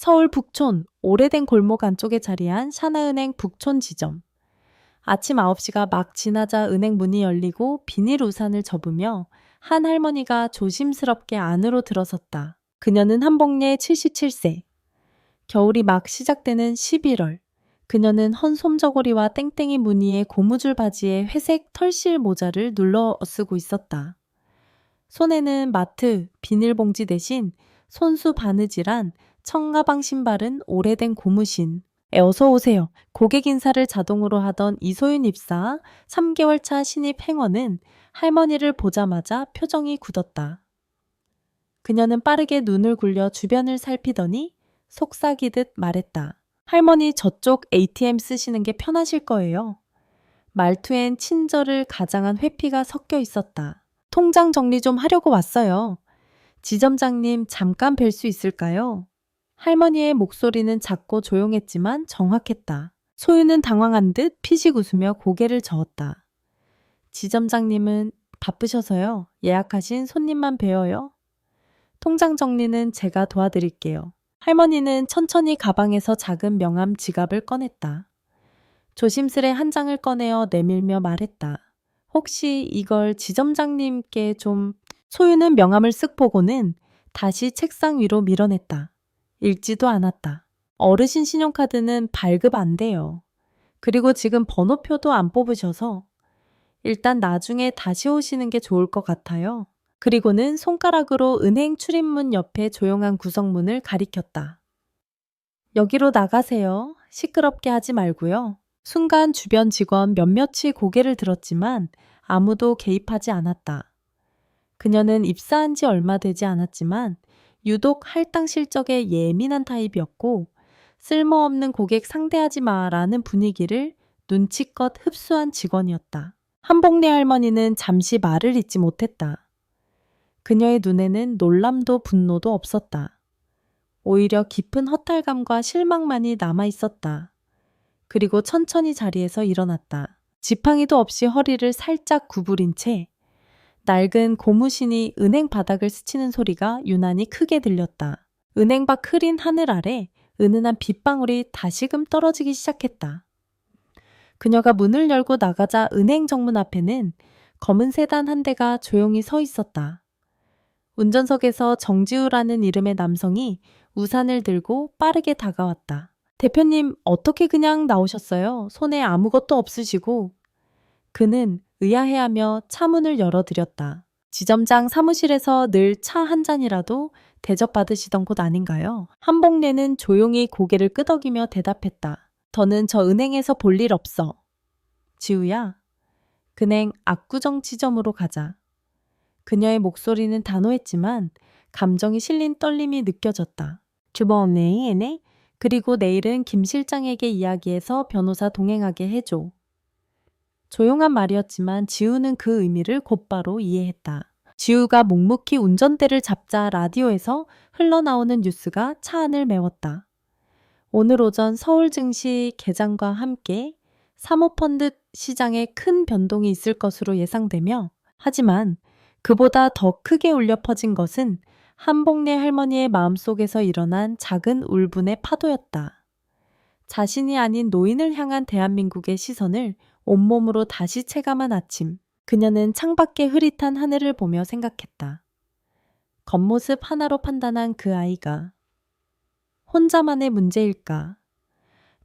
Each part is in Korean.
서울 북촌 오래된 골목 안쪽에 자리한 샤나은행 북촌 지점. 아침 9시가 막 지나자 은행 문이 열리고 비닐 우산을 접으며 한 할머니가 조심스럽게 안으로 들어섰다. 그녀는 한복례 77세. 겨울이 막 시작되는 11월. 그녀는 헌 솜저고리와 땡땡이 무늬의 고무줄 바지에 회색 털실 모자를 눌러 쓰고 있었다. 손에는 마트, 비닐봉지 대신 손수 바느질한 청가방 신발은 오래된 고무신. 어서 오세요. 고객 인사를 자동으로 하던 이소윤 입사 3개월 차 신입 행원은 할머니를 보자마자 표정이 굳었다. 그녀는 빠르게 눈을 굴려 주변을 살피더니 속삭이듯 말했다. 할머니 저쪽 ATM 쓰시는 게 편하실 거예요. 말투엔 친절을 가장한 회피가 섞여 있었다. 통장 정리 좀 하려고 왔어요. 지점장님 잠깐 뵐 수 있을까요? 할머니의 목소리는 작고 조용했지만 정확했다. 소유는 당황한 듯 피식 웃으며 고개를 저었다. 지점장님은 바쁘셔서요. 예약하신 손님만 뵈어요. 통장 정리는 제가 도와드릴게요. 할머니는 천천히 가방에서 작은 명함 지갑을 꺼냈다. 조심스레 한 장을 꺼내어 내밀며 말했다. 혹시 이걸 지점장님께 좀... 소유는 명함을 쓱 보고는 다시 책상 위로 밀어냈다. 읽지도 않았다. 어르신 신용카드는 발급 안 돼요. 그리고 지금 번호표도 안 뽑으셔서 일단 나중에 다시 오시는 게 좋을 것 같아요. 그리고는 손가락으로 은행 출입문 옆에 조용한 구석문을 가리켰다. 여기로 나가세요. 시끄럽게 하지 말고요. 순간 주변 직원 몇몇이 고개를 들었지만 아무도 개입하지 않았다. 그녀는 입사한 지 얼마 되지 않았지만 유독 할당 실적에 예민한 타입이었고 쓸모없는 고객 상대하지 마라는 분위기를 눈치껏 흡수한 직원이었다. 한복례 할머니는 잠시 말을 잇지 못했다. 그녀의 눈에는 놀람도 분노도 없었다. 오히려 깊은 허탈감과 실망만이 남아있었다. 그리고 천천히 자리에서 일어났다. 지팡이도 없이 허리를 살짝 구부린 채 낡은 고무신이 은행 바닥을 스치는 소리가 유난히 크게 들렸다. 은행 밖 흐린 하늘 아래 은은한 빗방울이 다시금 떨어지기 시작했다. 그녀가 문을 열고 나가자 은행 정문 앞에는 검은 세단 한 대가 조용히 서 있었다. 운전석에서 정지우라는 이름의 남성이 우산을 들고 빠르게 다가왔다. 대표님, 어떻게 그냥 나오셨어요? 손에 아무것도 없으시고. 그는 의아해하며 차 문을 열어드렸다. 지점장 사무실에서 늘 차 한 잔이라도 대접받으시던 곳 아닌가요? 한복례는 조용히 고개를 끄덕이며 대답했다. 더는 저 은행에서 볼 일 없어. 지우야, 그냥 압구정 지점으로 가자. 그녀의 목소리는 단호했지만 감정이 실린 떨림이 느껴졌다. 주범네. 그리고 내일은 김 실장에게 이야기해서 변호사 동행하게 해줘. 조용한 말이었지만 지우는 그 의미를 곧바로 이해했다. 지우가 묵묵히 운전대를 잡자 라디오에서 흘러나오는 뉴스가 차 안을 메웠다. 오늘 오전 서울 증시 개장과 함께 사모펀드 시장에 큰 변동이 있을 것으로 예상되며 하지만 그보다 더 크게 울려 퍼진 것은 한복례 할머니의 마음속에서 일어난 작은 울분의 파도였다. 자신이 아닌 노인을 향한 대한민국의 시선을 온몸으로 다시 체감한 아침, 그녀는 창밖의 흐릿한 하늘을 보며 생각했다. 겉모습 하나로 판단한 그 아이가 혼자만의 문제일까?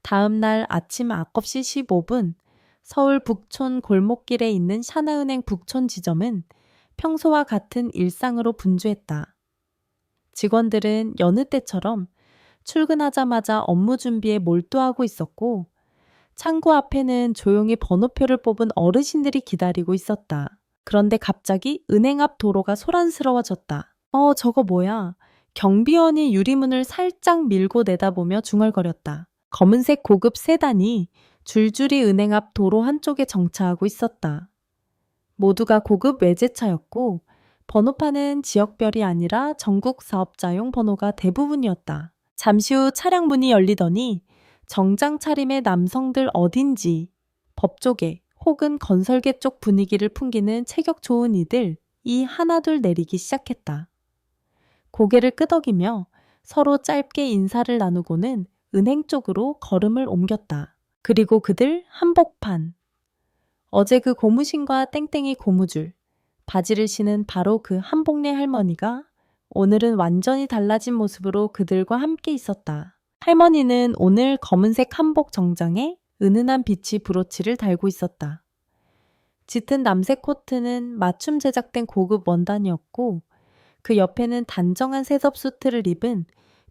다음 날 아침 9시 15분 서울 북촌 골목길에 있는 샤나은행 북촌 지점은 평소와 같은 일상으로 분주했다. 직원들은 여느 때처럼 출근하자마자 업무 준비에 몰두하고 있었고 창구 앞에는 조용히 번호표를 뽑은 어르신들이 기다리고 있었다. 그런데 갑자기 은행 앞 도로가 소란스러워졌다. 저거 뭐야? 경비원이 유리문을 살짝 밀고 내다보며 중얼거렸다. 검은색 고급 세단이 줄줄이 은행 앞 도로 한쪽에 정차하고 있었다. 모두가 고급 외제차였고 번호판은 지역별이 아니라 전국 사업자용 번호가 대부분이었다. 잠시 후 차량 문이 열리더니 정장 차림의 남성들 어딘지 법조계 혹은 건설계 쪽 분위기를 풍기는 체격 좋은 이들 이 하나둘 내리기 시작했다. 고개를 끄덕이며 서로 짧게 인사를 나누고는 은행 쪽으로 걸음을 옮겼다. 그리고 그들 한복판. 어제 그 고무신과 땡땡이 고무줄, 바지를 신은 바로 그 한복내 할머니가 오늘은 완전히 달라진 모습으로 그들과 함께 있었다. 할머니는 오늘 검은색 한복 정장에 은은한 빛이 브로치를 달고 있었다. 짙은 남색 코트는 맞춤 제작된 고급 원단이었고 그 옆에는 단정한 새섭 수트를 입은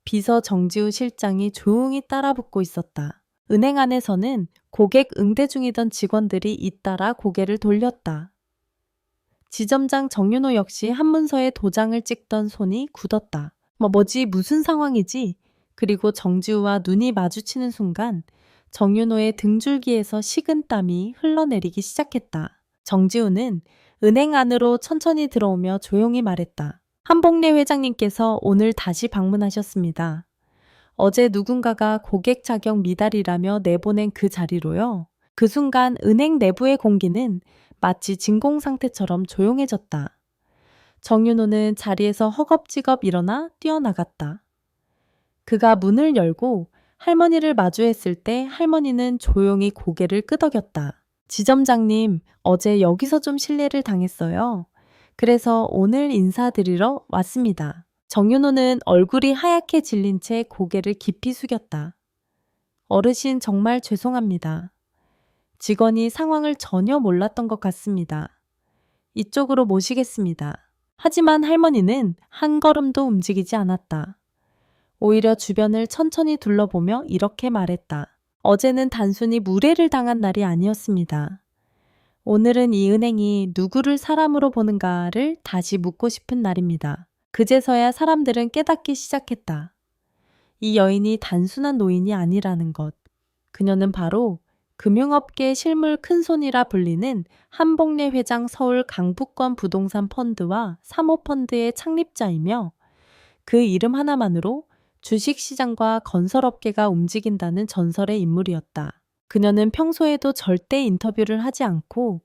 비서 정지우 실장이 조용히 따라붙고 있었다. 은행 안에서는 고객 응대 중이던 직원들이 잇따라 고개를 돌렸다. 지점장 정윤호 역시 한문서에 도장을 찍던 손이 굳었다. 뭐지 무슨 상황이지? 그리고 정지우와 눈이 마주치는 순간 정윤호의 등줄기에서 식은 땀이 흘러내리기 시작했다. 정지우는 은행 안으로 천천히 들어오며 조용히 말했다. 한복래 회장님께서 오늘 다시 방문하셨습니다. 어제 누군가가 고객 자격 미달이라며 내보낸 그 자리로요. 그 순간 은행 내부의 공기는 마치 진공 상태처럼 조용해졌다. 정윤호는 자리에서 허겁지겁 일어나 뛰어나갔다. 그가 문을 열고 할머니를 마주했을 때 할머니는 조용히 고개를 끄덕였다. 지점장님, 어제 여기서 좀 실례를 당했어요. 그래서 오늘 인사드리러 왔습니다. 정윤호는 얼굴이 하얗게 질린 채 고개를 깊이 숙였다. 어르신 정말 죄송합니다. 직원이 상황을 전혀 몰랐던 것 같습니다. 이쪽으로 모시겠습니다. 하지만 할머니는 한 걸음도 움직이지 않았다. 오히려 주변을 천천히 둘러보며 이렇게 말했다. 어제는 단순히 무례를 당한 날이 아니었습니다. 오늘은 이 은행이 누구를 사람으로 보는가를 다시 묻고 싶은 날입니다. 그제서야 사람들은 깨닫기 시작했다. 이 여인이 단순한 노인이 아니라는 것. 그녀는 바로 금융업계 실물 큰손이라 불리는 한복래 회장 서울 강북권 부동산 펀드와 사모펀드의 창립자이며 그 이름 하나만으로 주식시장과 건설업계가 움직인다는 전설의 인물이었다. 그녀는 평소에도 절대 인터뷰를 하지 않고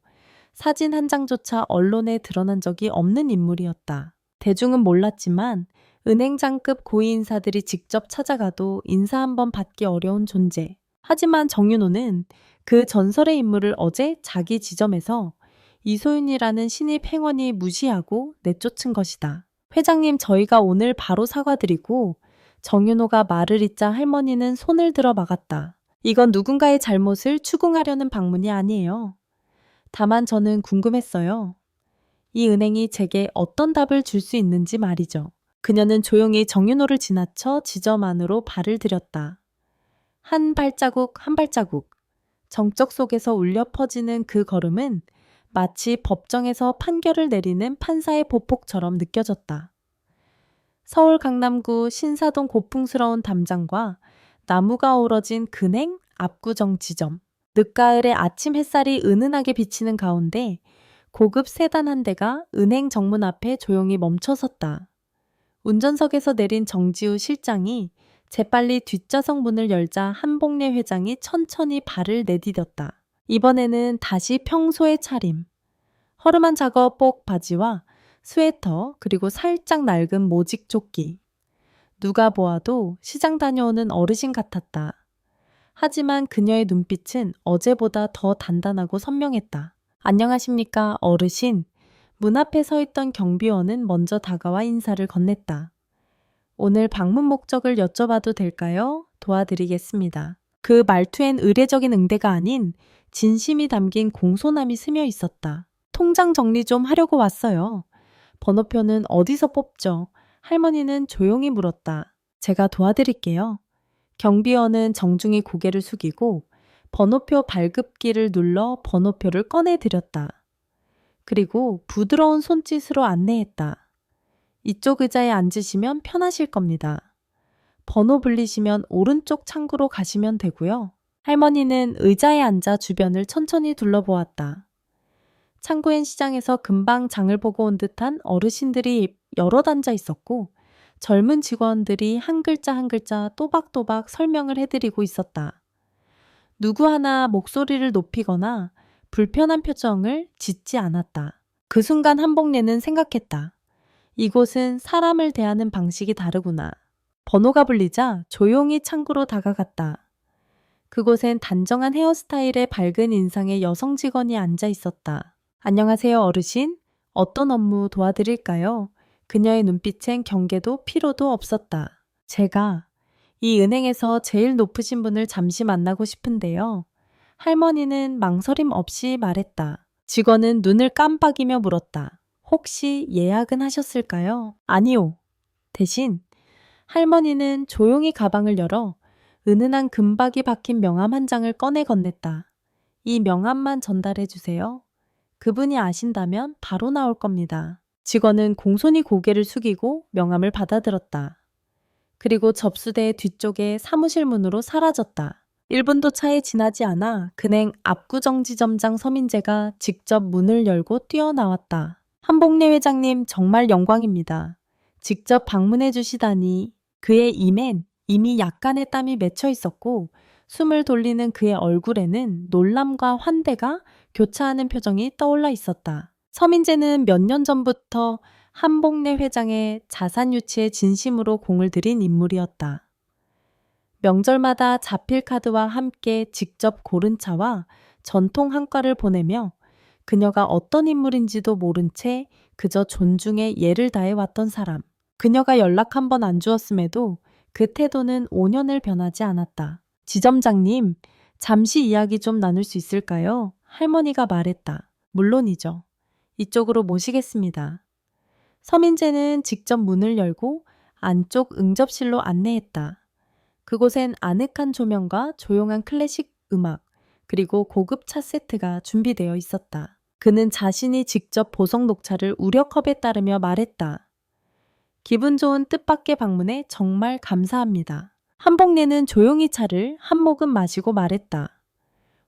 사진 한 장조차 언론에 드러난 적이 없는 인물이었다. 대중은 몰랐지만 은행장급 고위 인사들이 직접 찾아가도 인사 한번 받기 어려운 존재. 하지만 정윤호는 그 전설의 인물을 어제 자기 지점에서 이소윤이라는 신입 행원이 무시하고 내쫓은 것이다. 회장님, 저희가 오늘 바로 사과드리고 정윤호가 말을 잇자 할머니는 손을 들어 막았다. 이건 누군가의 잘못을 추궁하려는 방문이 아니에요. 다만 저는 궁금했어요. 이 은행이 제게 어떤 답을 줄 수 있는지 말이죠. 그녀는 조용히 정윤호를 지나쳐 지점 안으로 발을 들였다. 한 발자국 한 발자국. 정적 속에서 울려 퍼지는 그 걸음은 마치 법정에서 판결을 내리는 판사의 보폭처럼 느껴졌다. 서울 강남구 신사동 고풍스러운 담장과 나무가 어우러진 근행 압구정 지점. 늦가을에 아침 햇살이 은은하게 비치는 가운데 고급 세단 한 대가 은행 정문 앞에 조용히 멈춰섰다. 운전석에서 내린 정지우 실장이 재빨리 뒷좌석 문을 열자 한복래 회장이 천천히 발을 내디뎠다. 이번에는 다시 평소의 차림. 허름한 작업복 바지와 스웨터 그리고 살짝 낡은 모직 조끼. 누가 보아도 시장 다녀오는 어르신 같았다. 하지만 그녀의 눈빛은 어제보다 더 단단하고 선명했다. 안녕하십니까, 어르신. 문 앞에 서 있던 경비원은 먼저 다가와 인사를 건넸다. 오늘 방문 목적을 여쭤봐도 될까요? 도와드리겠습니다. 그 말투엔 의례적인 응대가 아닌 진심이 담긴 공손함이 스며 있었다. 통장 정리 좀 하려고 왔어요. 번호표는 어디서 뽑죠? 할머니는 조용히 물었다. 제가 도와드릴게요. 경비원은 정중히 고개를 숙이고 번호표 발급기를 눌러 번호표를 꺼내드렸다. 그리고 부드러운 손짓으로 안내했다. 이쪽 의자에 앉으시면 편하실 겁니다. 번호 불리시면 오른쪽 창구로 가시면 되고요. 할머니는 의자에 앉아 주변을 천천히 둘러보았다. 창구엔 시장에서 금방 장을 보고 온 듯한 어르신들이 여럿 앉아 있었고 젊은 직원들이 한 글자 한 글자 또박또박 설명을 해드리고 있었다. 누구 하나 목소리를 높이거나 불편한 표정을 짓지 않았다. 그 순간 한복래는 생각했다. 이곳은 사람을 대하는 방식이 다르구나. 번호가 불리자 조용히 창구로 다가갔다. 그곳엔 단정한 헤어스타일의 밝은 인상의 여성 직원이 앉아 있었다. 안녕하세요, 어르신. 어떤 업무 도와드릴까요? 그녀의 눈빛엔 경계도 피로도 없었다. 제가 이 은행에서 제일 높으신 분을 잠시 만나고 싶은데요. 할머니는 망설임 없이 말했다. 직원은 눈을 깜빡이며 물었다. 혹시 예약은 하셨을까요? 아니요. 대신 할머니는 조용히 가방을 열어 은은한 금박이 박힌 명함 한 장을 꺼내 건넸다. 이 명함만 전달해 주세요. 그분이 아신다면 바로 나올 겁니다. 직원은 공손히 고개를 숙이고 명함을 받아들었다. 그리고 접수대 뒤쪽에 사무실 문으로 사라졌다. 1분도 차에 지나지 않아 금행 압구정지점장 서민재가 직접 문을 열고 뛰어나왔다. 한복래 회장님 정말 영광입니다. 직접 방문해 주시다니. 그의 입엔 이미 약간의 땀이 맺혀 있었고 숨을 돌리는 그의 얼굴에는 놀람과 환대가 교차하는 표정이 떠올라 있었다. 서민재는 몇 년 전부터 한복래 회장의 자산 유치에 진심으로 공을 들인 인물이었다. 명절마다 자필 카드와 함께 직접 고른 차와 전통 한과를 보내며 그녀가 어떤 인물인지도 모른 채 그저 존중에 예를 다해 왔던 사람. 그녀가 연락 한 번 안 주었음에도 그 태도는 5년을 변하지 않았다. 지점장님, 잠시 이야기 좀 나눌 수 있을까요? 할머니가 말했다. 물론이죠. 이쪽으로 모시겠습니다. 서민재는 직접 문을 열고 안쪽 응접실로 안내했다. 그곳엔 아늑한 조명과 조용한 클래식 음악, 그리고 고급 차 세트가 준비되어 있었다. 그는 자신이 직접 보석 녹차를 우려컵에 따르며 말했다. 기분 좋은 뜻밖의 방문에 정말 감사합니다. 한복래는 조용히 차를 한 모금 마시고 말했다.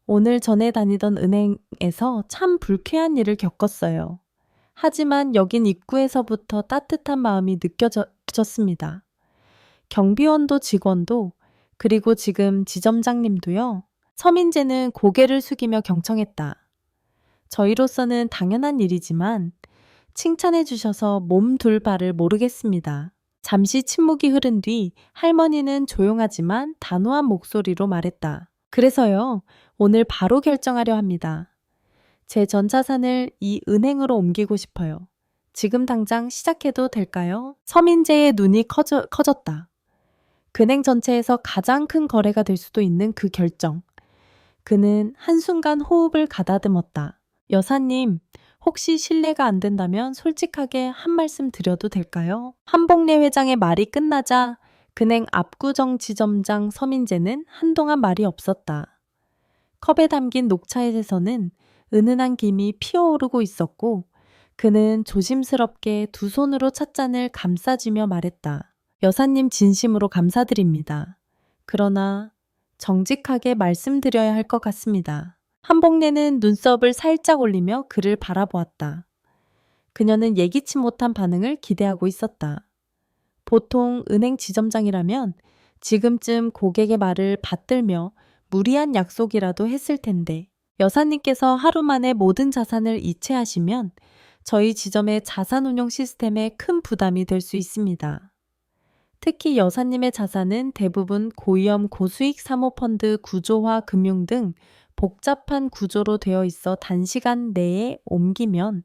오늘 전에 다니던 은행에서 참 불쾌한 일을 겪었어요. 하지만 여긴 입구에서부터 따뜻한 마음이 느껴졌습니다. 경비원도 직원도 그리고 지금 지점장님도요. 서민재는 고개를 숙이며 경청했다. 저희로서는 당연한 일이지만 칭찬해 주셔서 몸 둘 바를 모르겠습니다. 잠시 침묵이 흐른 뒤 할머니는 조용하지만 단호한 목소리로 말했다. 그래서요. 오늘 바로 결정하려 합니다. 제 전 자산을 이 은행으로 옮기고 싶어요. 지금 당장 시작해도 될까요? 서민재의 눈이 커졌다. 은행 전체에서 가장 큰 거래가 될 수도 있는 그 결정. 그는 한순간 호흡을 가다듬었다. 여사님, 혹시 실례가 안 된다면 솔직하게 한 말씀 드려도 될까요? 한복래 회장의 말이 끝나자 은행 압구정지점장 서민재는 한동안 말이 없었다. 컵에 담긴 녹차에서는 은은한 김이 피어오르고 있었고 그는 조심스럽게 두 손으로 찻잔을 감싸주며 말했다. 여사님 진심으로 감사드립니다. 그러나 정직하게 말씀드려야 할 것 같습니다. 한복래는 눈썹을 살짝 올리며 그를 바라보았다. 그녀는 예기치 못한 반응을 기대하고 있었다. 보통 은행 지점장이라면 지금쯤 고객의 말을 받들며 무리한 약속이라도 했을 텐데 여사님께서 하루 만에 모든 자산을 이체하시면 저희 지점의 자산운용 시스템에 큰 부담이 될 수 있습니다. 특히 여사님의 자산은 대부분 고위험 고수익 사모펀드 구조화 금융 등 복잡한 구조로 되어 있어 단시간 내에 옮기면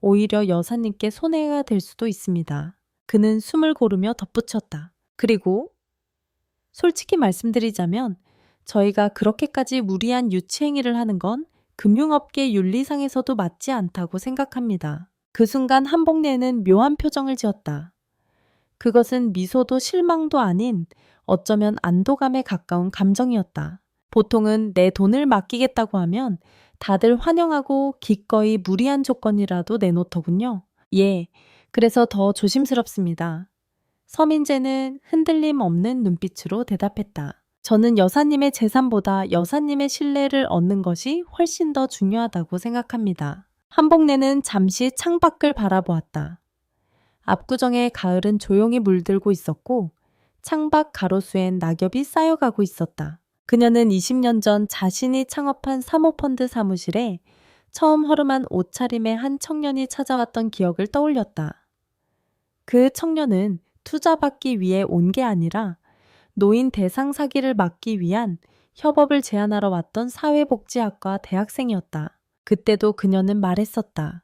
오히려 여사님께 손해가 될 수도 있습니다. 그는 숨을 고르며 덧붙였다. 그리고 솔직히 말씀드리자면 저희가 그렇게까지 무리한 유치행위를 하는 건 금융업계 윤리상에서도 맞지 않다고 생각합니다. 그 순간 한복래는 묘한 표정을 지었다. 그것은 미소도 실망도 아닌 어쩌면 안도감에 가까운 감정이었다. 보통은 내 돈을 맡기겠다고 하면 다들 환영하고 기꺼이 무리한 조건이라도 내놓더군요. 예, 그래서 더 조심스럽습니다. 서민재는 흔들림 없는 눈빛으로 대답했다. 저는 여사님의 재산보다 여사님의 신뢰를 얻는 것이 훨씬 더 중요하다고 생각합니다. 한복래는 잠시 창밖을 바라보았다. 압구정의 가을은 조용히 물들고 있었고 창밖 가로수엔 낙엽이 쌓여가고 있었다. 그녀는 20년 전 자신이 창업한 사모펀드 사무실에 처음 허름한 옷차림의 한 청년이 찾아왔던 기억을 떠올렸다. 그 청년은 투자받기 위해 온 게 아니라 노인 대상 사기를 막기 위한 협업을 제안하러 왔던 사회복지학과 대학생이었다. 그때도 그녀는 말했었다.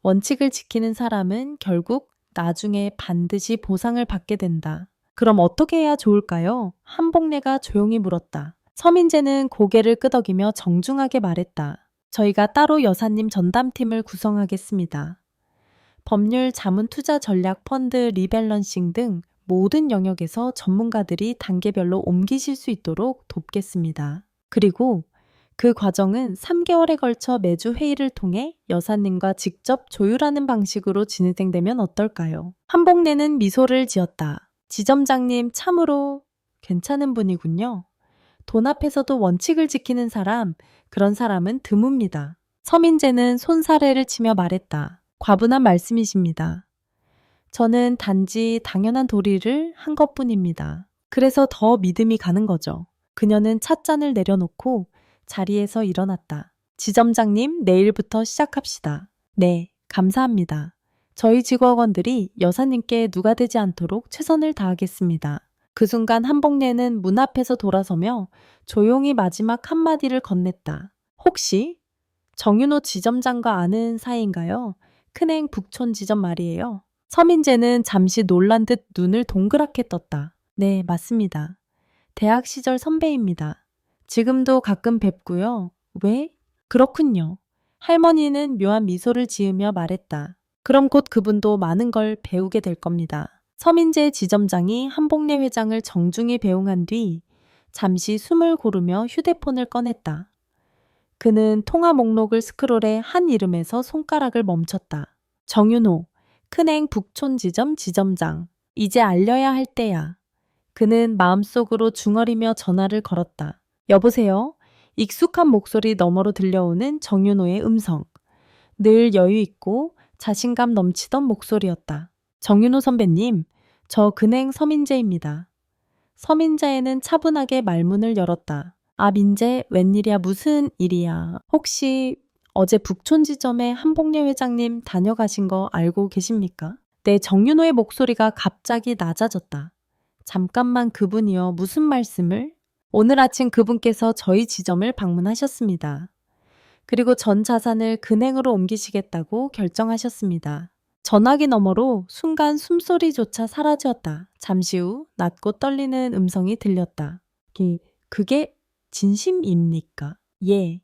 원칙을 지키는 사람은 결국 나중에 반드시 보상을 받게 된다. 그럼 어떻게 해야 좋을까요? 한복래가 조용히 물었다. 서민재는 고개를 끄덕이며 정중하게 말했다. 저희가 따로 여사님 전담팀을 구성하겠습니다. 법률, 자문 투자 전략, 펀드, 리밸런싱 등 모든 영역에서 전문가들이 단계별로 옮기실 수 있도록 돕겠습니다. 그리고 그 과정은 3개월에 걸쳐 매주 회의를 통해 여사님과 직접 조율하는 방식으로 진행되면 어떨까요? 한복래는 미소를 지었다. 지점장님 참으로 괜찮은 분이군요. 돈 앞에서도 원칙을 지키는 사람, 그런 사람은 드뭅니다. 서민재는 손사래를 치며 말했다. 과분한 말씀이십니다. 저는 단지 당연한 도리를 한 것뿐입니다. 그래서 더 믿음이 가는 거죠. 그녀는 찻잔을 내려놓고 자리에서 일어났다. 지점장님, 내일부터 시작합시다. 네, 감사합니다. 저희 직원들이 여사님께 누가 되지 않도록 최선을 다하겠습니다. 그 순간 한복래는 문 앞에서 돌아서며 조용히 마지막 한마디를 건넸다. 혹시 정윤호 지점장과 아는 사이인가요? 큰행 북촌 지점 말이에요. 서민재는 잠시 놀란 듯 눈을 동그랗게 떴다. 네, 맞습니다. 대학 시절 선배입니다. 지금도 가끔 뵙고요. 왜? 그렇군요. 할머니는 묘한 미소를 지으며 말했다. 그럼 곧 그분도 많은 걸 배우게 될 겁니다. 서민재 지점장이 한복래 회장을 정중히 배웅한 뒤 잠시 숨을 고르며 휴대폰을 꺼냈다. 그는 통화 목록을 스크롤해 한 이름에서 손가락을 멈췄다. 정윤호, 큰행 북촌 지점 지점장. 이제 알려야 할 때야. 그는 마음속으로 중얼이며 전화를 걸었다. 여보세요? 익숙한 목소리 너머로 들려오는 정윤호의 음성. 늘 여유 있고 자신감 넘치던 목소리였다. 정윤호 선배님, 저 근행 서민재입니다. 서민재는 차분하게 말문을 열었다. 아, 민재, 웬일이야, 무슨 일이야. 혹시 어제 북촌 지점에 한복래 회장님 다녀가신 거 알고 계십니까? 네, 정윤호의 목소리가 갑자기 낮아졌다. 잠깐만 그분이요. 무슨 말씀을? 오늘 아침 그분께서 저희 지점을 방문하셨습니다. 그리고 전 자산을 근행으로 옮기시겠다고 결정하셨습니다. 전화기 너머로 순간 숨소리조차 사라졌다. 잠시 후 낮고 떨리는 음성이 들렸다. 그게 진심입니까? 예.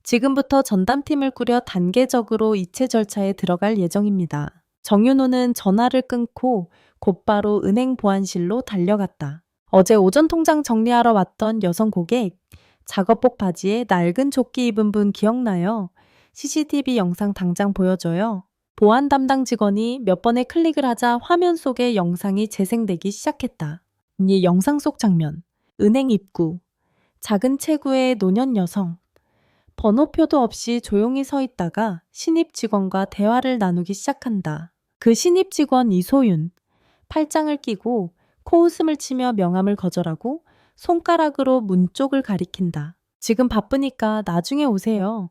지금부터 전담팀을 꾸려 단계적으로 이체 절차에 들어갈 예정입니다. 정윤호는 전화를 끊고 곧바로 은행 보안실로 달려갔다. 어제 오전 통장 정리하러 왔던 여성 고객, 작업복 바지에 낡은 조끼 입은 분 기억나요? CCTV 영상 당장 보여줘요. 보안 담당 직원이 몇 번의 클릭을 하자 화면 속에 영상이 재생되기 시작했다. 이 영상 속 장면, 은행 입구, 작은 체구의 노년 여성, 번호표도 없이 조용히 서 있다가 신입 직원과 대화를 나누기 시작한다. 그 신입 직원 이소윤, 팔짱을 끼고 코웃음을 치며 명함을 거절하고 손가락으로 문 쪽을 가리킨다. 지금 바쁘니까 나중에 오세요.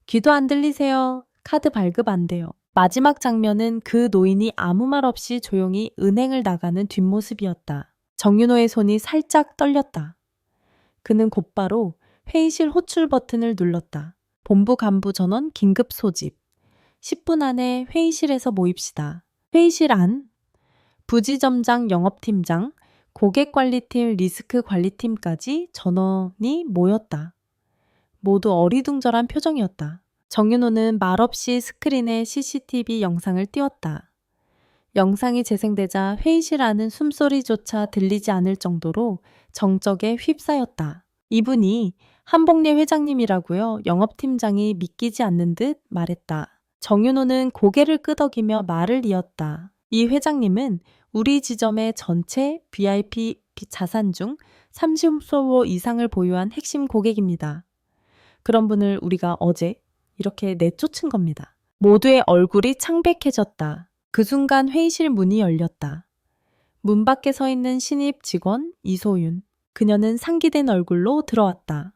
귀도 안 들리세요. 카드 발급 안 돼요. 마지막 장면은 그 노인이 아무 말 없이 조용히 은행을 나가는 뒷모습이었다. 정윤호의 손이 살짝 떨렸다. 그는 곧바로 회의실 호출 버튼을 눌렀다. 본부 간부 전원 긴급 소집. 10분 안에 회의실에서 모입시다. 회의실 안 부지점장 영업팀장, 고객관리팀 리스크관리팀까지 전원이 모였다. 모두 어리둥절한 표정이었다. 정윤호는 말없이 스크린에 CCTV 영상을 띄웠다. 영상이 재생되자 회의실 안은 숨소리조차 들리지 않을 정도로 정적에 휩싸였다. 이분이 한복래 회장님이라고요. 영업팀장이 믿기지 않는 듯 말했다. 정윤호는 고개를 끄덕이며 말을 이었다. 이 회장님은 우리 지점의 전체 VIP 자산 중 30% 이상을 보유한 핵심 고객입니다. 그런 분을 우리가 어제 이렇게 내쫓은 겁니다. 모두의 얼굴이 창백해졌다. 그 순간 회의실 문이 열렸다. 문 밖에 서 있는 신입 직원 이소윤. 그녀는 상기된 얼굴로 들어왔다.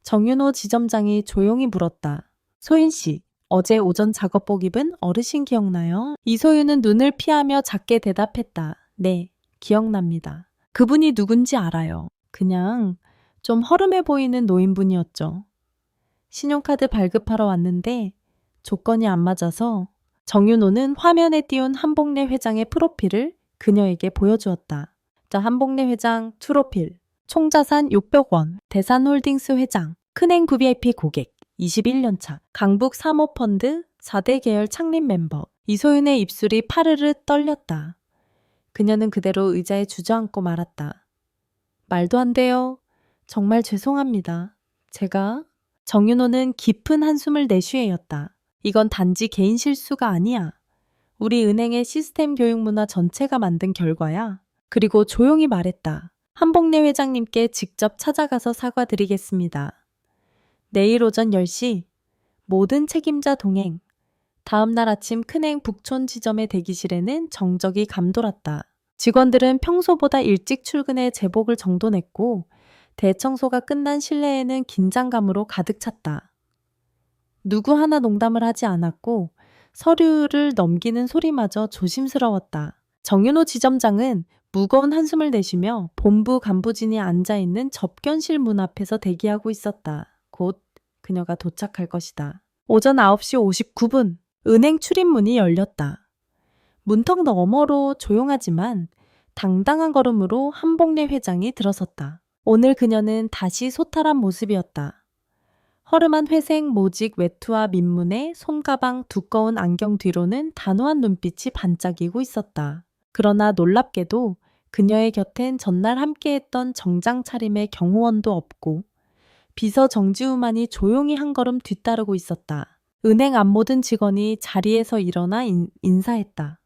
정윤호 지점장이 조용히 물었다. 소윤 씨, 어제 오전 작업복 입은 어르신 기억나요? 이소윤은 눈을 피하며 작게 대답했다. 네, 기억납니다. 그분이 누군지 알아요. 그냥 좀 허름해 보이는 노인분이었죠. 신용카드 발급하러 왔는데 조건이 안 맞아서 정윤호는 화면에 띄운 한복래 회장의 프로필을 그녀에게 보여주었다. 자, 한복래 회장 프로필. 총자산 600원, 대산홀딩스 회장, 큰행 VIP 고객, 21년차, 강북 사모펀드 4대 계열 창립 멤버. 이소윤의 입술이 파르르 떨렸다. 그녀는 그대로 의자에 주저앉고 말았다. 말도 안 돼요. 정말 죄송합니다. 제가... 정윤호는 깊은 한숨을 내쉬었다. 이건 단지 개인 실수가 아니야. 우리 은행의 시스템 교육 문화 전체가 만든 결과야. 그리고 조용히 말했다. 한복래 회장님께 직접 찾아가서 사과드리겠습니다. 내일 오전 10시 모든 책임자 동행. 다음 날 아침 큰행 북촌 지점의 대기실에는 정적이 감돌았다. 직원들은 평소보다 일찍 출근해 제복을 정돈했고 대청소가 끝난 실내에는 긴장감으로 가득 찼다. 누구 하나 농담을 하지 않았고 서류를 넘기는 소리마저 조심스러웠다. 정윤호 지점장은 무거운 한숨을 내쉬며 본부 간부진이 앉아있는 접견실 문 앞에서 대기하고 있었다. 곧 그녀가 도착할 것이다. 오전 9시 59분 은행 출입문이 열렸다. 문턱 너머로 조용하지만 당당한 걸음으로 한복래 회장이 들어섰다. 오늘 그녀는 다시 소탈한 모습이었다. 허름한 회색 모직 외투와 민문에 손가방 두꺼운 안경 뒤로는 단호한 눈빛이 반짝이고 있었다. 그러나 놀랍게도 그녀의 곁엔 전날 함께했던 정장 차림의 경호원도 없고 비서 정지우만이 조용히 한 걸음 뒤따르고 있었다. 은행 앞 모든 직원이 자리에서 일어나 인사했다.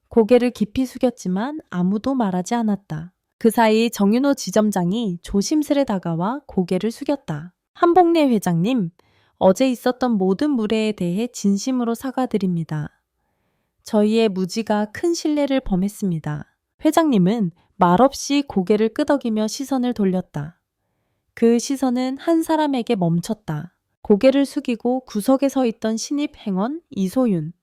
고개를 깊이 숙였지만 아무도 말하지 않았다. 그 사이 정윤호 지점장이 조심스레 다가와 고개를 숙였다. 한복래 회장님, 어제 있었던 모든 무례에 대해 진심으로 사과드립니다. 저희의 무지가 큰 신뢰를 범했습니다. 회장님은 말없이 고개를 끄덕이며 시선을 돌렸다. 그 시선은 한 사람에게 멈췄다. 고개를 숙이고 구석에 서 있던 신입 행원 이소윤.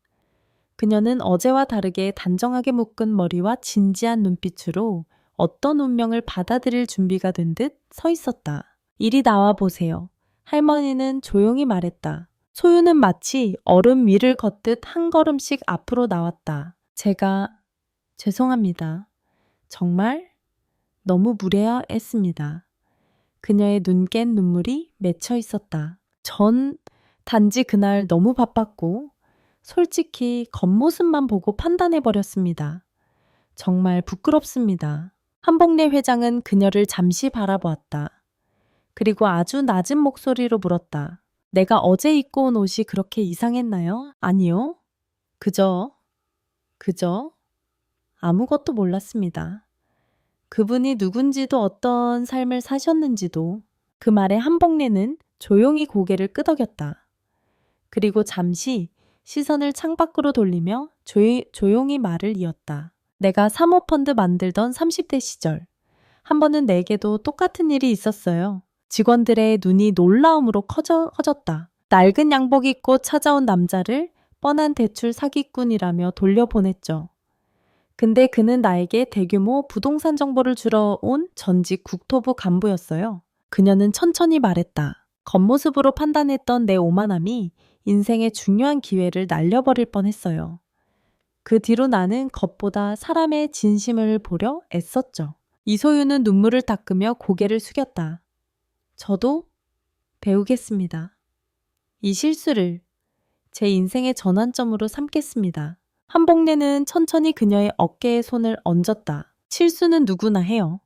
그녀는 어제와 다르게 단정하게 묶은 머리와 진지한 눈빛으로 어떤 운명을 받아들일 준비가 된 듯 서 있었다. 이리 나와 보세요. 할머니는 조용히 말했다. 소유는 마치 얼음 위를 걷듯 한 걸음씩 앞으로 나왔다. 제가 죄송합니다. 정말 너무 무례했습니다. 그녀의 눈 깬 눈물이 맺혀 있었다. 전 단지 그날 너무 바빴고 솔직히 겉모습만 보고 판단해버렸습니다. 정말 부끄럽습니다. 한복래 회장은 그녀를 잠시 바라보았다. 그리고 아주 낮은 목소리로 물었다. 내가 어제 입고 온 옷이 그렇게 이상했나요? 아니요. 그저 아무것도 몰랐습니다. 그분이 누군지도 어떤 삶을 사셨는지도. 그 말에 한복래는 조용히 고개를 끄덕였다. 그리고 잠시 시선을 창밖으로 돌리며 조용히 말을 이었다. 내가 사모펀드 만들던 30대 시절 한 번은 내게도 똑같은 일이 있었어요. 직원들의 눈이 놀라움으로 커졌다. 낡은 양복 입고 찾아온 남자를 뻔한 대출 사기꾼이라며 돌려보냈죠. 근데 그는 나에게 대규모 부동산 정보를 주러 온 전직 국토부 간부였어요. 그녀는 천천히 말했다. 겉모습으로 판단했던 내 오만함이 인생의 중요한 기회를 날려버릴 뻔했어요. 그 뒤로 나는 겉보다 사람의 진심을 보려 애썼죠. 이소윤은 눈물을 닦으며 고개를 숙였다. 저도 배우겠습니다. 이 실수를 제 인생의 전환점으로 삼겠습니다. 한복래는 천천히 그녀의 어깨에 손을 얹었다. 실수는 누구나 해요.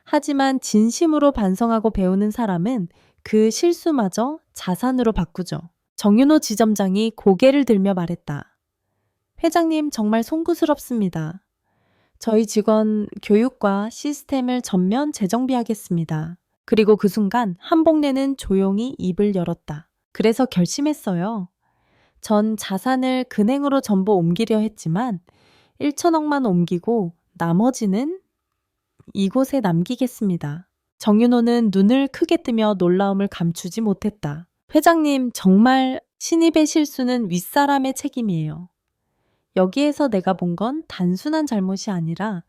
하지만 진심으로 반성하고 배우는 사람은 그 실수마저 자산으로 바꾸죠. 정윤호 지점장이 고개를 들며 말했다. 회장님 정말 송구스럽습니다. 저희 직원 교육과 시스템을 전면 재정비하겠습니다. 그리고 그 순간 한복래는 조용히 입을 열었다. 그래서 결심했어요. 전 자산을 금행으로 전부 옮기려 했지만 1천억만 옮기고 나머지는 이곳에 남기겠습니다. 정윤호는 눈을 크게 뜨며 놀라움을 감추지 못했다. 회장님, 정말 신입의 실수는 윗사람의 책임이에요. 여기에서 내가 본 건 단순한 잘못이 아니라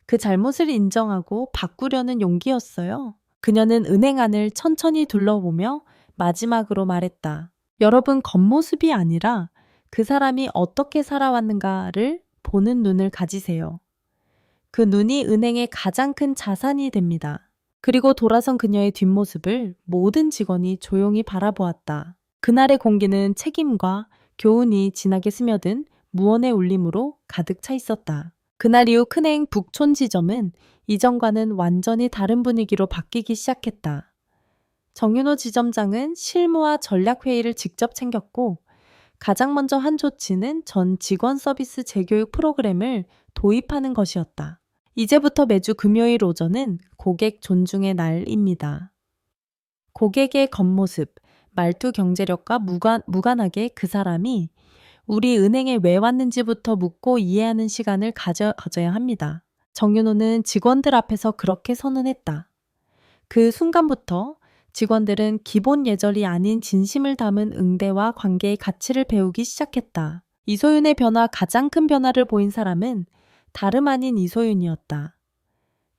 그 잘못을 인정하고 바꾸려는 용기였어요. 그녀는 은행 안을 천천히 둘러보며 마지막으로 말했다. 여러분, 겉모습이 아니라 그 사람이 어떻게 살아왔는가를 보는 눈을 가지세요. 그 눈이 은행의 가장 큰 자산이 됩니다. 그리고 돌아선 그녀의 뒷모습을 모든 직원이 조용히 바라보았다. 그날의 공기는 책임과 교훈이 진하게 스며든 무언의 울림으로 가득 차 있었다. 그날 이후 큰행 북촌 지점은 이전과는 완전히 다른 분위기로 바뀌기 시작했다. 정윤호 지점장은 실무와 전략 회의를 직접 챙겼고 가장 먼저 한 조치는 전 직원 서비스 재교육 프로그램을 도입하는 것이었다. 이제부터 매주 금요일 오전은 고객 존중의 날입니다. 고객의 겉모습, 말투 경제력과 무관하게 그 사람이 우리 은행에 왜 왔는지부터 묻고 이해하는 시간을 가져야 합니다. 정윤호는 직원들 앞에서 그렇게 선언했다. 그 순간부터 직원들은 기본 예절이 아닌 진심을 담은 응대와 관계의 가치를 배우기 시작했다. 이소윤의 가장 큰 변화를 보인 사람은 다름 아닌 이소윤이었다.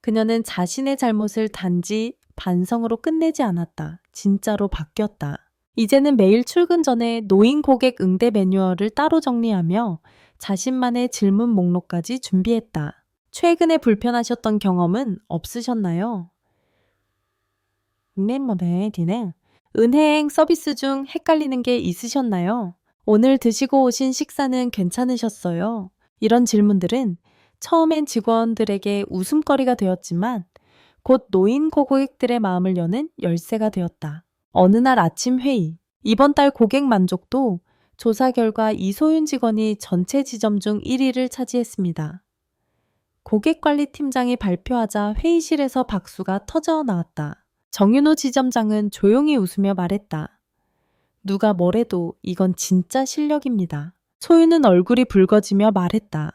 그녀는 자신의 잘못을 단지 반성으로 끝내지 않았다. 진짜로 바뀌었다. 이제는 매일 출근 전에 노인 고객 응대 매뉴얼을 따로 정리하며 자신만의 질문 목록까지 준비했다. 최근에 불편하셨던 경험은 없으셨나요? 은행 서비스 중 헷갈리는 게 있으셨나요? 오늘 드시고 오신 식사는 괜찮으셨어요? 이런 질문들은 처음엔 직원들에게 웃음거리가 되었지만 곧 노인 고객들의 마음을 여는 열쇠가 되었다. 어느 날 아침 회의. 이번 달 고객 만족도 조사 결과 이소윤 직원이 전체 지점 중 1위를 차지했습니다. 고객관리팀장이 발표하자 회의실에서 박수가 터져 나왔다. 정윤호 지점장은 조용히 웃으며 말했다. 누가 뭐래도 이건 진짜 실력입니다. 소윤은 얼굴이 붉어지며 말했다.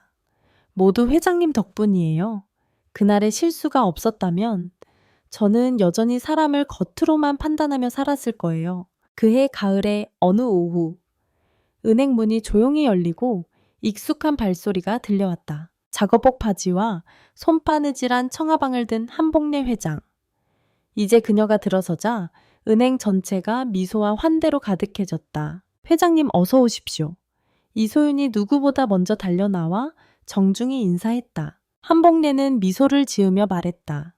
모두 회장님 덕분이에요. 그날의 실수가 없었다면 저는 여전히 사람을 겉으로만 판단하며 살았을 거예요. 그해 가을의 어느 오후, 은행 문이 조용히 열리고 익숙한 발소리가 들려왔다. 작업복 바지와 손바느질한 청아방을 든 한복래 회장. 이제 그녀가 들어서자 은행 전체가 미소와 환대로 가득해졌다. 회장님 어서 오십시오. 이소윤이 누구보다 먼저 달려나와 정중히 인사했다. 한복래는 미소를 지으며 말했다.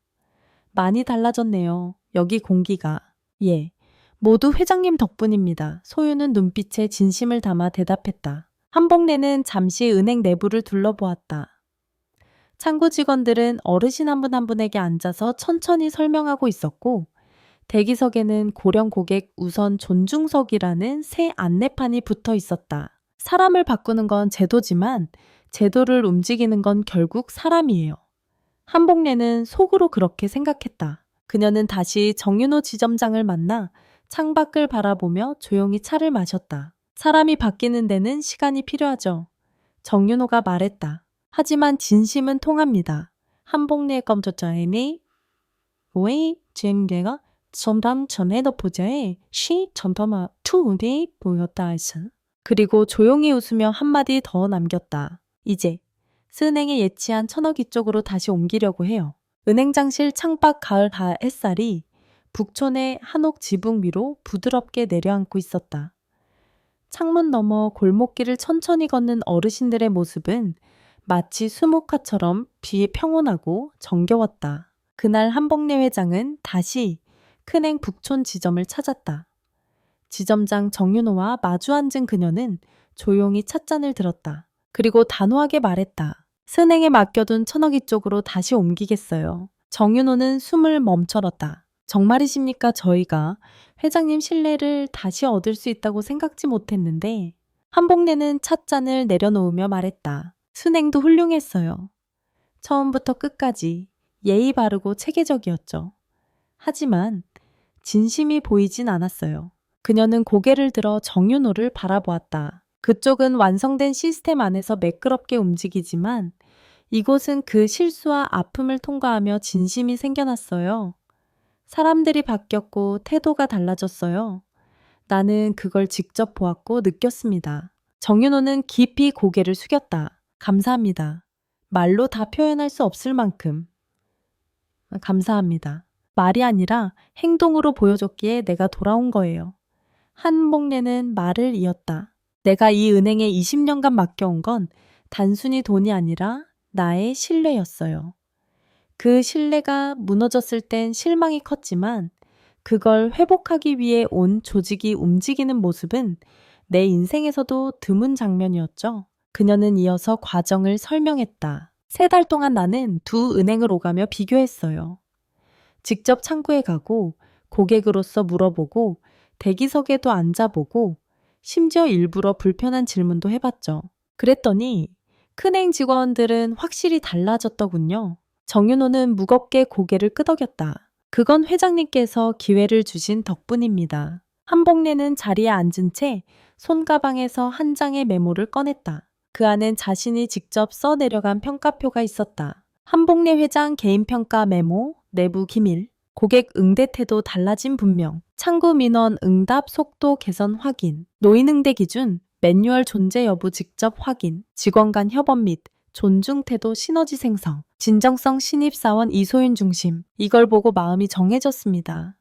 많이 달라졌네요. 여기 공기가. 예. 모두 회장님 덕분입니다. 소윤은 눈빛에 진심을 담아 대답했다. 한복래는 잠시 은행 내부를 둘러보았다. 창구 직원들은 어르신 한 분 한 분에게 앉아서 천천히 설명하고 있었고 대기석에는 고령 고객 우선 존중석이라는 새 안내판이 붙어 있었다. 사람을 바꾸는 건 제도지만 제도를 움직이는 건 결국 사람이에요. 한복래는 속으로 그렇게 생각했다. 그녀는 다시 정윤호 지점장을 만나 창밖을 바라보며 조용히 차를 마셨다. 사람이 바뀌는 데는 시간이 필요하죠. 정윤호가 말했다. 하지만 진심은 통합니다. 한복래 검토자이니 왜 쟁개가 점담 전에도 보자에 시 점담아 투우리 보였다 했어. 그리고 조용히 웃으며 한마디 더 남겼다. 이제 스은행에 예치한 천억이 쪽으로 다시 옮기려고 해요. 은행장실 창밖 가을 햇살이 북촌의 한옥 지붕 위로 부드럽게 내려앉고 있었다. 창문 너머 골목길을 천천히 걷는 어르신들의 모습은 마치 수묵화처럼 평온하고 정겨웠다. 그날 한복래 회장은 다시 큰행 북촌 지점을 찾았다. 지점장 정윤호와 마주 앉은 그녀는 조용히 찻잔을 들었다. 그리고 단호하게 말했다. 스은행에 맡겨둔 천억이 쪽으로 다시 옮기겠어요. 정윤호는 숨을 멈춰렀다. 정말이십니까? 저희가 회장님 신뢰를 다시 얻을 수 있다고 생각지 못했는데. 한복래는 찻잔을 내려놓으며 말했다. 순행도 훌륭했어요. 처음부터 끝까지 예의 바르고 체계적이었죠. 하지만 진심이 보이진 않았어요. 그녀는 고개를 들어 정윤호를 바라보았다. 그쪽은 완성된 시스템 안에서 매끄럽게 움직이지만 이곳은 그 실수와 아픔을 통과하며 진심이 생겨났어요. 사람들이 바뀌었고 태도가 달라졌어요. 나는 그걸 직접 보았고 느꼈습니다. 정윤호는 깊이 고개를 숙였다. 감사합니다. 말로 다 표현할 수 없을 만큼. 감사합니다. 말이 아니라 행동으로 보여줬기에 내가 돌아온 거예요. 한복래는 말을 이었다. 내가 이 은행에 20년간 맡겨온 건 단순히 돈이 아니라 나의 신뢰였어요. 그 신뢰가 무너졌을 땐 실망이 컸지만 그걸 회복하기 위해 온 조직이 움직이는 모습은 내 인생에서도 드문 장면이었죠. 그녀는 이어서 과정을 설명했다. 3달 동안 나는 두 은행을 오가며 비교했어요. 직접 창구에 가고 고객으로서 물어보고 대기석에도 앉아보고 심지어 일부러 불편한 질문도 해봤죠. 그랬더니 큰행 직원들은 확실히 달라졌더군요. 정윤호는 무겁게 고개를 끄덕였다. 그건 회장님께서 기회를 주신 덕분입니다. 한복래는 자리에 앉은 채 손가방에서 한 장의 메모를 꺼냈다. 그 안엔 자신이 직접 써내려간 평가표가 있었다. 한복래 회장 개인평가 메모, 내부 기밀, 고객 응대 태도 달라진 분명, 창구 민원 응답 속도 개선 확인, 노인 응대 기준, 매뉴얼 존재 여부 직접 확인, 직원 간 협업 및 존중 태도 시너지 생성, 진정성 신입사원 이소윤 중심. 이걸 보고 마음이 정해졌습니다.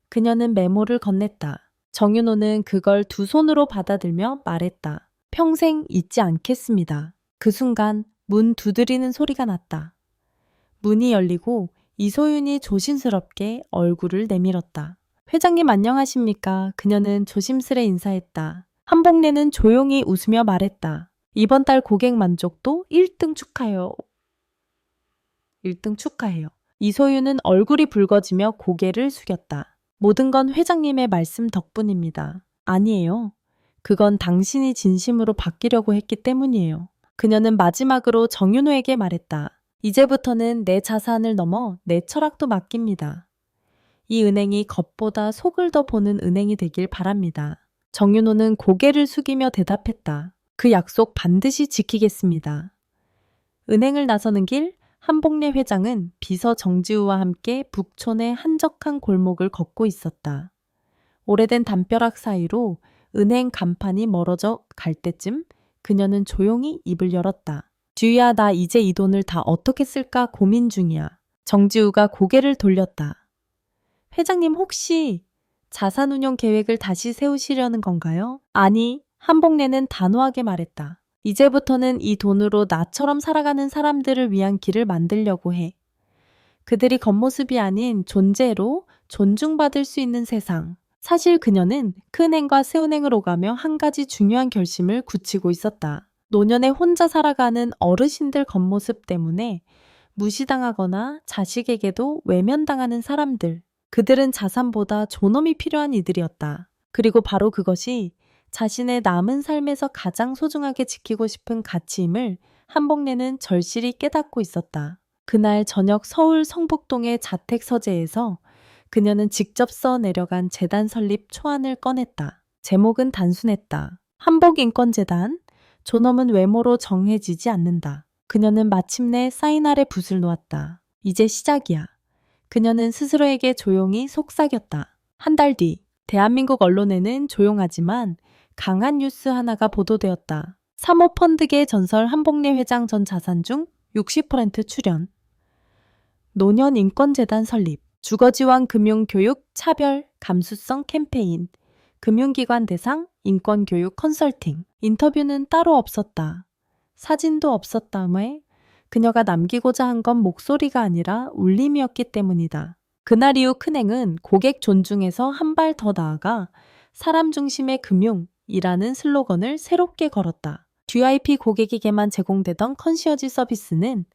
그녀는 메모를 건넸다. 정윤호는 그걸 두 손으로 받아들며 말했다. 평생 잊지 않겠습니다. 그 순간 문 두드리는 소리가 났다. 문이 열리고 이소윤이 조심스럽게 얼굴을 내밀었다. 회장님 안녕하십니까? 그녀는 조심스레 인사했다. 한복래는 조용히 웃으며 말했다. 이번 달 고객 만족도 1등 축하해요. 1등 축하해요. 이소윤은 얼굴이 붉어지며 고개를 숙였다. 모든 건 회장님의 말씀 덕분입니다. 아니에요. 그건 당신이 진심으로 바뀌려고 했기 때문이에요. 그녀는 마지막으로 정윤호에게 말했다. 이제부터는 내 자산을 넘어 내 철학도 맡깁니다. 이 은행이 겉보다 속을 더 보는 은행이 되길 바랍니다. 정윤호는 고개를 숙이며 대답했다. 그 약속 반드시 지키겠습니다. 은행을 나서는 길 한복래 회장은 비서 정지우와 함께 북촌의 한적한 골목을 걷고 있었다. 오래된 담벼락 사이로 은행 간판이 멀어져 갈 때쯤 그녀는 조용히 입을 열었다. 지우야, 나 이제 이 돈을 다 어떻게 쓸까 고민 중이야. 정지우가 고개를 돌렸다. 회장님 혹시 자산운용 계획을 다시 세우시려는 건가요? 아니, 한복래는 단호하게 말했다. 이제부터는 이 돈으로 나처럼 살아가는 사람들을 위한 길을 만들려고 해. 그들이 겉모습이 아닌 존재로 존중받을 수 있는 세상. 사실 그녀는 큰행과 새은행을 오가며 한 가지 중요한 결심을 굳히고 있었다. 노년에 혼자 살아가는 어르신들 겉모습 때문에 무시당하거나 자식에게도 외면당하는 사람들. 그들은 자산보다 존엄이 필요한 이들이었다. 그리고 바로 그것이 자신의 남은 삶에서 가장 소중하게 지키고 싶은 가치임을 한복래는 절실히 깨닫고 있었다. 그날 저녁 서울 성북동의 자택 서재에서 그녀는 직접 써 내려간 재단 설립 초안을 꺼냈다. 제목은 단순했다. 한복인권재단, 존엄은 외모로 정해지지 않는다. 그녀는 마침내 사인 아래 붓을 놓았다. 이제 시작이야. 그녀는 스스로에게 조용히 속삭였다. 한 달 뒤, 대한민국 언론에는 조용하지만 강한 뉴스 하나가 보도되었다. 사모펀드계 전설 한복래 회장 전 자산 중 60% 출연. 노년인권재단 설립. 주거지원 금융교육 차별 감수성 캠페인. 금융기관 대상 인권교육 컨설팅. 인터뷰는 따로 없었다. 사진도 없었다며 그녀가 남기고자 한 건 목소리가 아니라 울림이었기 때문이다. 그날 이후 큰행은 고객 존중에서 한 발 더 나아가 사람 중심의 금융이라는 슬로건을 새롭게 걸었다. VIP 고객에게만 제공되던 컨시어지 서비스는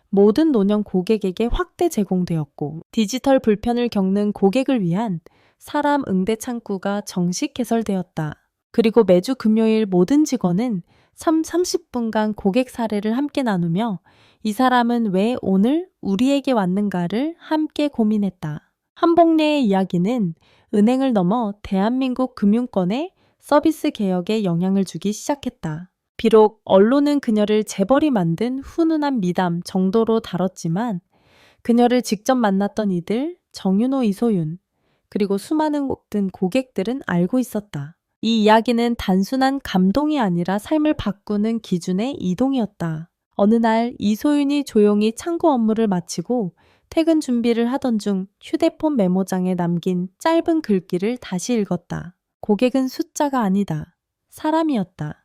모든 노년 고객에게 확대 제공되었고 디지털 불편을 겪는 고객을 위한 사람 응대 창구가 정식 개설되었다. 그리고 매주 금요일 모든 직원은 30분간 고객 사례를 함께 나누며 이 사람은 왜 오늘 우리에게 왔는가를 함께 고민했다. 한복래의 이야기는 은행을 넘어 대한민국 금융권의 서비스 개혁에 영향을 주기 시작했다. 비록 언론은 그녀를 재벌이 만든 훈훈한 미담 정도로 다뤘지만 그녀를 직접 만났던 이들, 정윤호, 이소윤, 그리고 수많은 모든 고객들은 알고 있었다. 이 이야기는 단순한 감동이 아니라 삶을 바꾸는 기준의 이동이었다. 어느 날 이소윤이 조용히 창고 업무를 마치고 퇴근 준비를 하던 중 휴대폰 메모장에 남긴 짧은 글귀를 다시 읽었다. 고객은 숫자가 아니다. 사람이었다.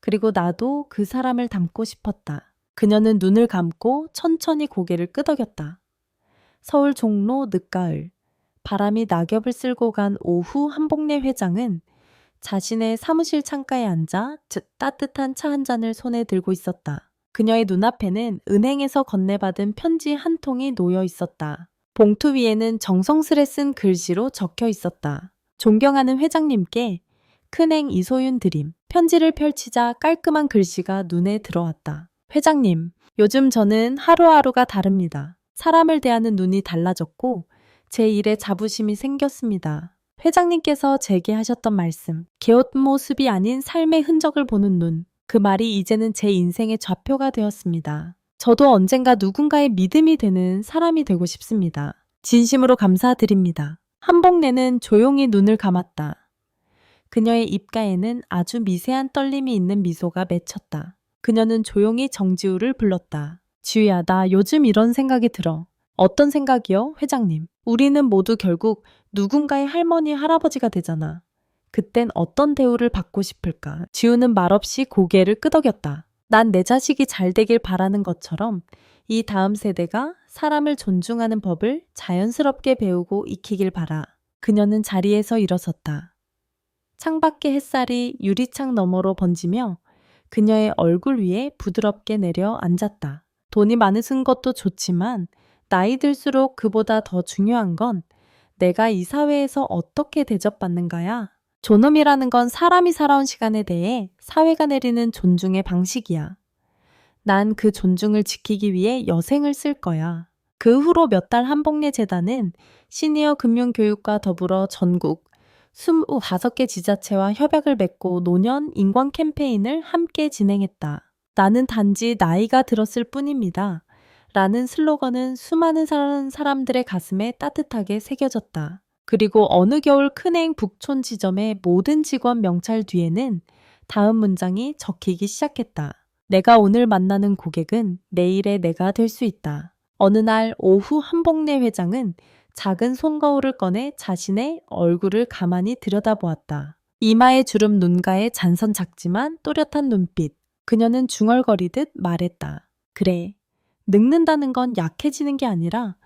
그리고 나도 그 사람을 닮고 싶었다. 그녀는 눈을 감고 천천히 고개를 끄덕였다. 서울 종로 늦가을. 바람이 낙엽을 쓸고 간 오후 한복래 회장은 자신의 사무실 창가에 앉아 따뜻한 차 한 잔을 손에 들고 있었다. 그녀의 눈앞에는 은행에서 건네받은 편지 한 통이 놓여 있었다. 봉투 위에는 정성스레 쓴 글씨로 적혀 있었다. 존경하는 회장님께 큰행 이소윤 드림. 편지를 펼치자 깔끔한 글씨가 눈에 들어왔다. 회장님, 요즘 저는 하루하루가 다릅니다. 사람을 대하는 눈이 달라졌고 제 일에 자부심이 생겼습니다. 회장님께서 제게 하셨던 말씀, 겉모습이 아닌 삶의 흔적을 보는 눈. 그 말이 이제는 제 인생의 좌표가 되었습니다. 저도 언젠가 누군가의 믿음이 되는 사람이 되고 싶습니다. 진심으로 감사드립니다. 한복래는 조용히 눈을 감았다. 그녀의 입가에는 아주 미세한 떨림이 있는 미소가 맺혔다. 그녀는 조용히 정지우를 불렀다. 지우야, 나 요즘 이런 생각이 들어. 어떤 생각이요, 회장님? 우리는 모두 결국 누군가의 할머니, 할아버지가 되잖아. 그땐 어떤 대우를 받고 싶을까? 지우는 말없이 고개를 끄덕였다. 난 내 자식이 잘 되길 바라는 것처럼 이 다음 세대가 사람을 존중하는 법을 자연스럽게 배우고 익히길 바라. 그녀는 자리에서 일어섰다. 창밖의 햇살이 유리창 너머로 번지며 그녀의 얼굴 위에 부드럽게 내려 앉았다. 돈이 많으신 것도 좋지만 나이 들수록 그보다 더 중요한 건 내가 이 사회에서 어떻게 대접받는가야. 존엄이라는 건 사람이 살아온 시간에 대해 사회가 내리는 존중의 방식이야. 난 그 존중을 지키기 위해 여생을 쓸 거야. 그 후로 몇 달 한복래 재단은 시니어 금융교육과 더불어 전국 25개 지자체와 협약을 맺고 노년 인권 캠페인을 함께 진행했다. 나는 단지 나이가 들었을 뿐입니다. 라는 슬로건은 수많은 사람들의 가슴에 따뜻하게 새겨졌다. 그리고 어느 겨울 큰행 북촌 지점의 모든 직원 명찰 뒤에는 다음 문장이 적히기 시작했다. 내가 오늘 만나는 고객은 내일의 내가 될 수 있다. 어느 날 오후 한복래 회장은 작은 손거울을 꺼내 자신의 얼굴을 가만히 들여다보았다. 이마에 주름, 눈가에 잔선 작지만 또렷한 눈빛. 그녀는 중얼거리듯 말했다. 그래, 늙는다는 건 약해지는 게 아니라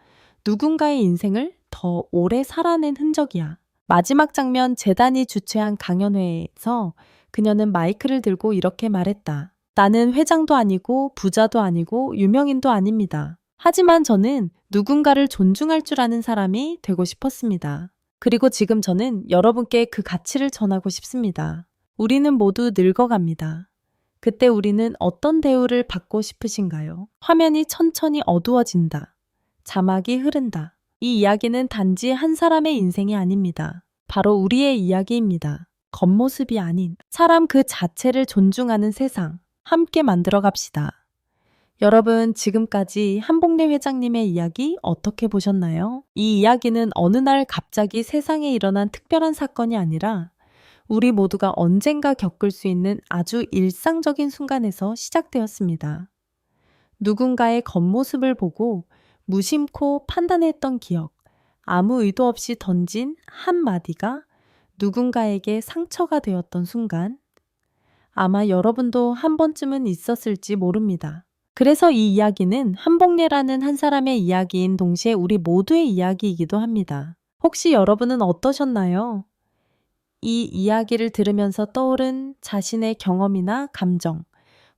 누군가의 인생을 더 오래 살아낸 흔적이야. 마지막 장면, 재단이 주최한 강연회에서 그녀는 마이크를 들고 이렇게 말했다. 나는 회장도 아니고 부자도 아니고 유명인도 아닙니다. 하지만 저는 누군가를 존중할 줄 아는 사람이 되고 싶었습니다. 그리고 지금 저는 여러분께 그 가치를 전하고 싶습니다. 우리는 모두 늙어갑니다. 그때 우리는 어떤 대우를 받고 싶으신가요? 화면이 천천히 어두워진다. 자막이 흐른다. 이 이야기는 단지 한 사람의 인생이 아닙니다. 바로 우리의 이야기입니다. 겉모습이 아닌 사람 그 자체를 존중하는 세상. 함께 만들어 갑시다. 여러분, 지금까지 한복래 회장님의 이야기 어떻게 보셨나요? 이 이야기는 어느 날 갑자기 세상에 일어난 특별한 사건이 아니라 우리 모두가 언젠가 겪을 수 있는 아주 일상적인 순간에서 시작되었습니다. 누군가의 겉모습을 보고 무심코 판단했던 기억, 아무 의도 없이 던진 한마디가 누군가에게 상처가 되었던 순간, 아마 여러분도 한 번쯤은 있었을지 모릅니다. 그래서 이 이야기는 한복래라는 한 사람의 이야기인 동시에 우리 모두의 이야기이기도 합니다. 혹시 여러분은 어떠셨나요? 이 이야기를 들으면서 떠오른 자신의 경험이나 감정,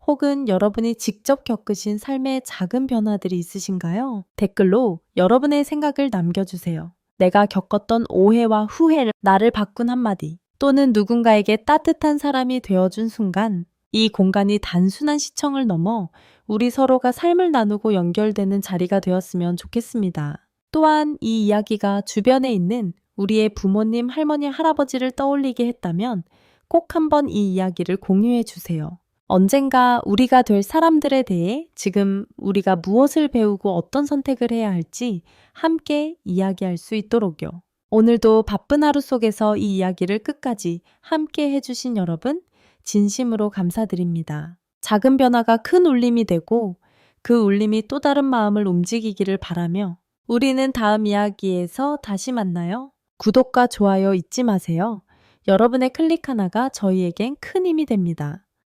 혹은 여러분이 직접 겪으신 삶의 작은 변화들이 있으신가요? 댓글로 여러분의 생각을 남겨주세요. 내가 겪었던 오해와 후회를 나를 바꾼 한마디, 또는 누군가에게 따뜻한 사람이 되어준 순간, 이 공간이 단순한 시청을 넘어 우리 서로가 삶을 나누고 연결되는 자리가 되었으면 좋겠습니다. 또한 이 이야기가 주변에 있는 우리의 부모님, 할머니, 할아버지를 떠올리게 했다면 꼭 한번 이 이야기를 공유해 주세요. 언젠가 우리가 될 사람들에 대해 지금 우리가 무엇을 배우고 어떤 선택을 해야 할지 함께 이야기할 수 있도록요. 오늘도 바쁜 하루 속에서 이 이야기를 끝까지 함께 해주신 여러분, 진심으로 감사드립니다. 작은 변화가 큰 울림이 되고 그 울림이 또 다른 마음을 움직이기를 바라며 우리는 다음 이야기에서 다시 만나요. 구독과 좋아요 잊지 마세요. 여러분의 클릭 하나가 저희에겐 큰 힘이 됩니다.